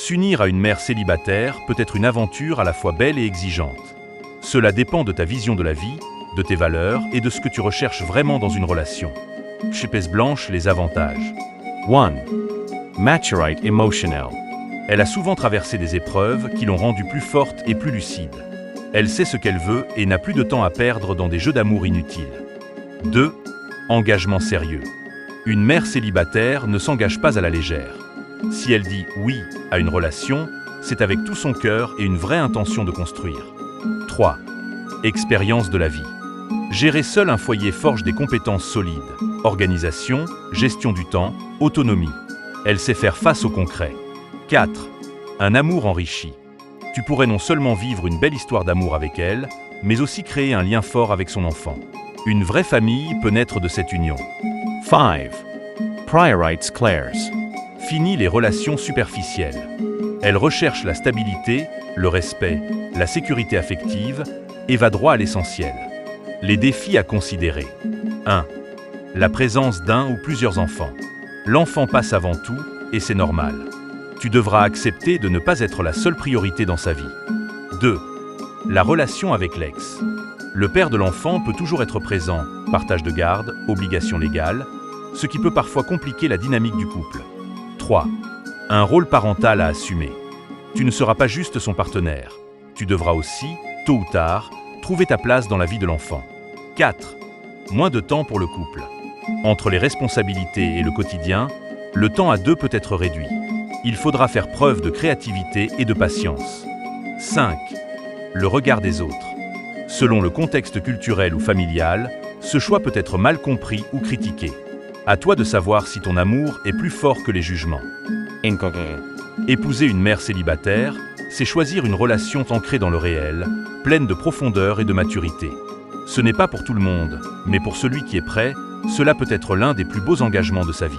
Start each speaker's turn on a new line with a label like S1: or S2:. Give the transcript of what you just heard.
S1: S'unir à une mère célibataire peut être une aventure à la fois belle et exigeante. Cela dépend de ta vision de la vie, de tes valeurs et de ce que tu recherches vraiment dans une relation. Chez Pèse Blanche, les avantages. 1. Maturite Emotional. Elle a souvent traversé des épreuves qui l'ont rendue plus forte et plus lucide. Elle sait ce qu'elle veut et n'a plus de temps à perdre dans des jeux d'amour inutiles. 2. Engagement sérieux. Une mère célibataire ne s'engage pas à la légère. Si elle dit « oui » à une relation, c'est avec tout son cœur et une vraie intention de construire. 3. Expérience de la vie. Gérer seul un foyer forge des compétences solides. Organisation, gestion du temps, autonomie. Elle sait faire face au concret. 4. Un amour enrichi. Tu pourrais non seulement vivre une belle histoire d'amour avec elle, mais aussi créer un lien fort avec son enfant. Une vraie famille peut naître de cette union. 5. Priorites Clairs. Fini les relations superficielles. Elle recherche la stabilité, le respect, la sécurité affective et va droit à l'essentiel. Les défis à considérer. 1. La présence d'un ou plusieurs enfants. L'enfant passe avant tout et c'est normal. Tu devras accepter de ne pas être la seule priorité dans sa vie. 2. La relation avec l'ex. Le père de l'enfant peut toujours être présent, partage de garde, obligations légales, ce qui peut parfois compliquer la dynamique du couple. 3. Un rôle parental à assumer. Tu ne seras pas juste son partenaire. Tu devras aussi, tôt ou tard, trouver ta place dans la vie de l'enfant. 4. Moins de temps pour le couple. Entre les responsabilités et le quotidien, le temps à deux peut être réduit. Il faudra faire preuve de créativité et de patience. 5. Le regard des autres. Selon le contexte culturel ou familial, ce choix peut être mal compris ou critiqué. À toi de savoir si ton amour est plus fort que les jugements. Épouser une mère célibataire, c'est choisir une relation ancrée dans le réel, pleine de profondeur et de maturité. Ce n'est pas pour tout le monde, mais pour celui qui est prêt, cela peut être l'un des plus beaux engagements de sa vie.